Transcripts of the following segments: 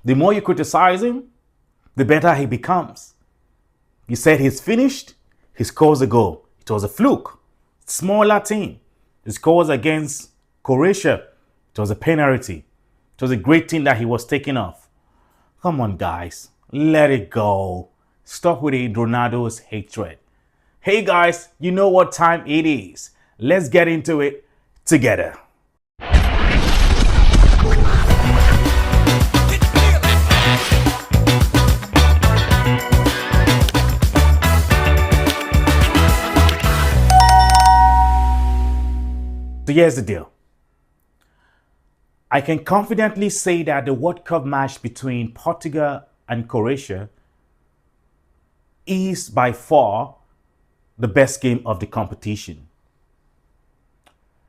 The more you criticize him, the better he becomes. You said he's finished, he scores a goal. It was a fluke. Smaller team. He scores against Croatia. It was a penalty. It was a great team that he was taking off. Come on, guys. Let it go. Stop with Ronaldo's hatred. Hey, guys, you know what time it is. Let's get into it together. So here's the deal. I can confidently say that the World Cup match between Portugal and Croatia is by far the best game of the competition.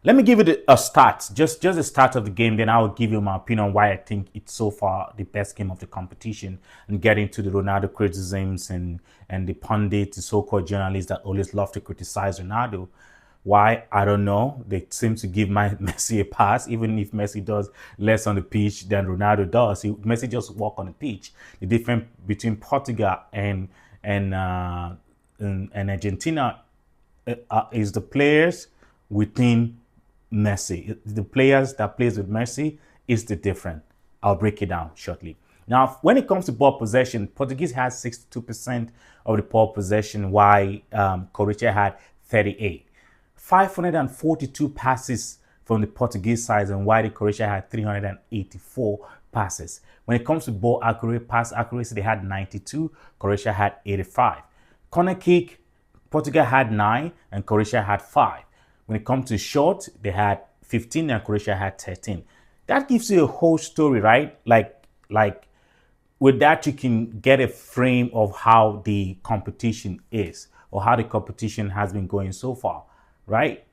Let me give it a start, just the start of the game, then I will give you my opinion on why I think it's so far the best game of the competition and get into the Ronaldo criticisms and the pundits, the so-called journalists that always love to criticize Ronaldo. Why? I don't know. They seem to give Messi a pass, even if Messi does less on the pitch than Ronaldo does. Messi just walk on the pitch. The difference between Portugal and Argentina is the players within Messi. The players that plays with Messi is the difference. I'll break it down shortly. Now, when it comes to ball possession, Portuguese has 62% of the ball possession, while Croatia had 38%. 542 passes from the Portuguese side, and while the Croatia had 384 passes. When it comes to ball pass accuracy, they had 92, Croatia had 85. Corner kick, Portugal had 9 and Croatia had 5. When it comes to shot, they had 15 and Croatia had 13. That gives you a whole story, right? Like with that, you can get a frame of how the competition is or how the competition has been going so far. Right?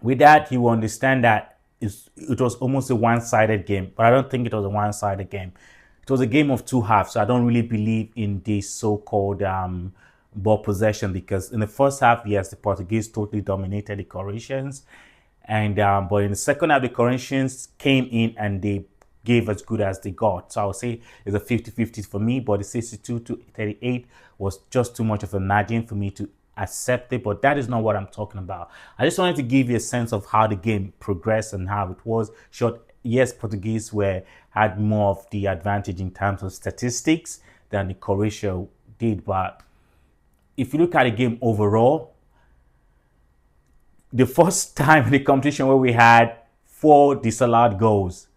With that, you will understand that it was almost a one-sided game, but I don't think it was a one-sided game. It was a game of two halves, so I don't really believe in this so-called ball possession, because in the first half, yes, the Portuguese totally dominated the Croatians, and but in the second half, the Croatians came in and they gave as good as they got. So I would say it's a 50-50 for me, but the 62-38 was just too much of a margin for me to accept it, but that is not what I'm talking about. I just wanted to give you a sense of how the game progressed and how it was shot. Yes, Portuguese had more of the advantage in terms of statistics than the Croatia did, but if you look at the game overall, the first time in the competition where we had 4 disallowed goals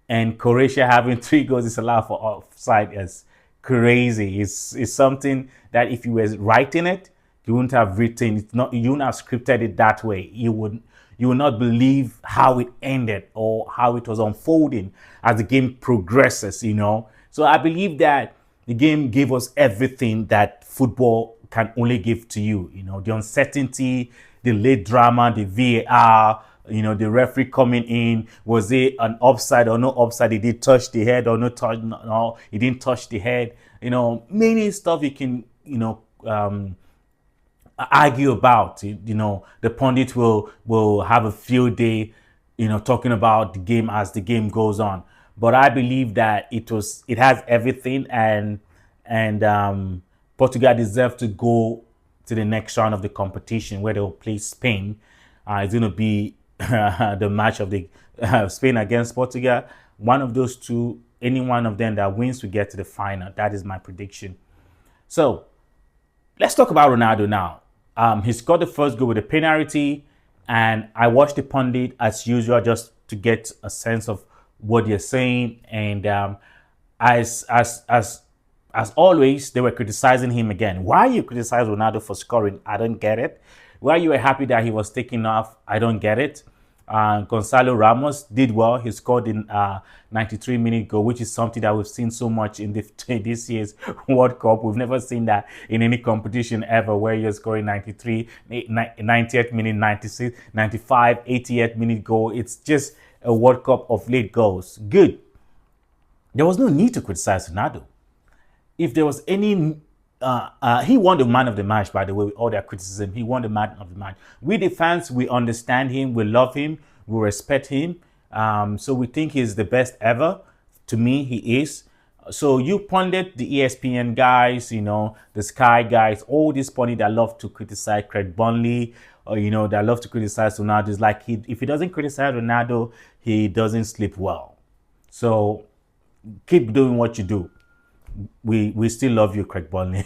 and Croatia having 3 goals disallowed for offside is crazy. It's something that if you were writing it, you wouldn't have written it. You wouldn't have scripted it that way. You would not believe how it ended or how it was unfolding as the game progresses. So I believe that the game gave us everything that football can only give to you. The uncertainty, the late drama, the VAR. The referee coming in, was it an offside or no offside? Did he touch the head or no touch? No, he didn't touch the head. Many stuff you can argue about. The pundit will have a field day, talking about the game as the game goes on. But I believe that it has everything, and Portugal deserve to go to the next round of the competition where they will play Spain. It's going to be the match of the Spain against Portugal. One of those two, any one of them that wins will get to the final. That is my prediction. So let's talk about Ronaldo now. He scored the first goal with a penalty, and I watched the pundit as usual just to get a sense of what they're saying. And as always, they were criticizing him again. Why you criticize Ronaldo for scoring? I don't get it. Why you were happy that he was taken off? I don't get it. Gonzalo Ramos did well. He scored in 93-minute goal, which is something that we've seen so much in this year's World Cup. We've never seen that in any competition ever, where you're scoring 93, 90th minute, 96, 95, 80th minute goal. It's just a World Cup of late goals. Good. There was no need to criticize Ronaldo. If there was any he won the man of the match, by the way, with all their criticism. He won the man of the match. We, the fans, we understand him, we love him, we respect him. So we think he's the best ever To me, he is. So you pundit the ESPN guys, the Sky guys, all these pundits that love to criticize Craig Burnley, or that love to criticize Ronaldo. Is like if he doesn't criticize Ronaldo, he doesn't sleep well. So keep doing what you do. We still love you, Craig Burnley.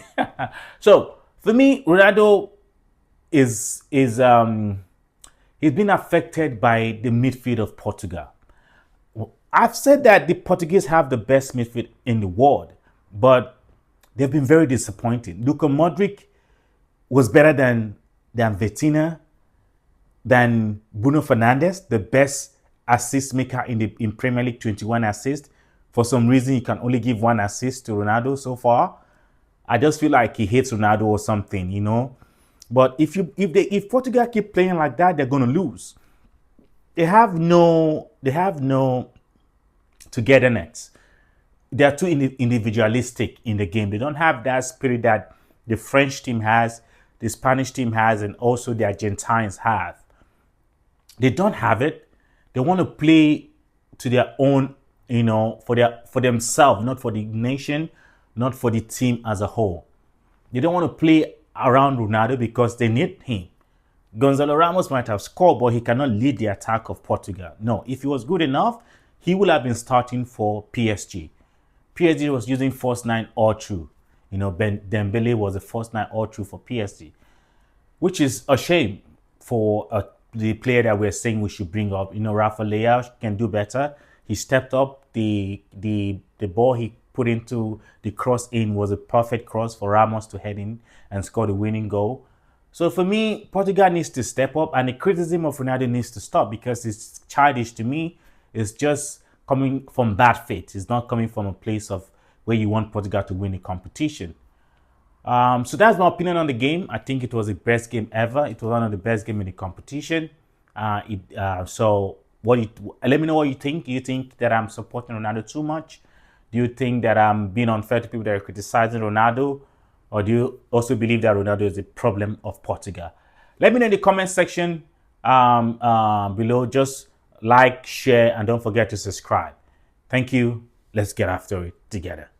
So for me, Ronaldo is he's been affected by the midfield of Portugal. I've said that the Portuguese have the best midfield in the world, but they've been very disappointing. Luka Modric was better than Vitina, than Bruno Fernandes, the best assist maker in Premier League, 21 assists. For some reason, he can only give one assist to Ronaldo so far. I just feel like he hates Ronaldo or something. But if Portugal keep playing like that, they're gonna lose. They have no togetherness. They are too individualistic in the game. They don't have that spirit that the French team has, the Spanish team has, and also the Argentines have. They don't have it. They want to play to their own, for themselves, not for the nation, not for the team as a whole. They don't want to play around Ronaldo because they need him. Gonzalo Ramos might have scored, but he cannot lead the attack of Portugal. No, if he was good enough, he would have been starting for PSG. PSG was using first nine all through. Dembele was the first nine all through for PSG, which is a shame for the player that we're saying we should bring up. Rafa Leao can do better. He stepped up. The ball he put into the cross in was a perfect cross for Ramos to head in and score the winning goal. So for me, Portugal needs to step up, and the criticism of Ronaldo needs to stop because it's childish to me. It's just coming from bad faith. It's not coming from a place of where you want Portugal to win the competition. So that's my opinion on the game. I think it was the best game ever. It was one of the best games in the competition. So let me know what you think. Do you think that I'm supporting Ronaldo too much? Do you think that I'm being unfair to people that are criticizing Ronaldo? Or do you also believe that Ronaldo is the problem of Portugal? Let me know in the comment section below. Just like, share, and don't forget to subscribe. Thank you. Let's get after it together.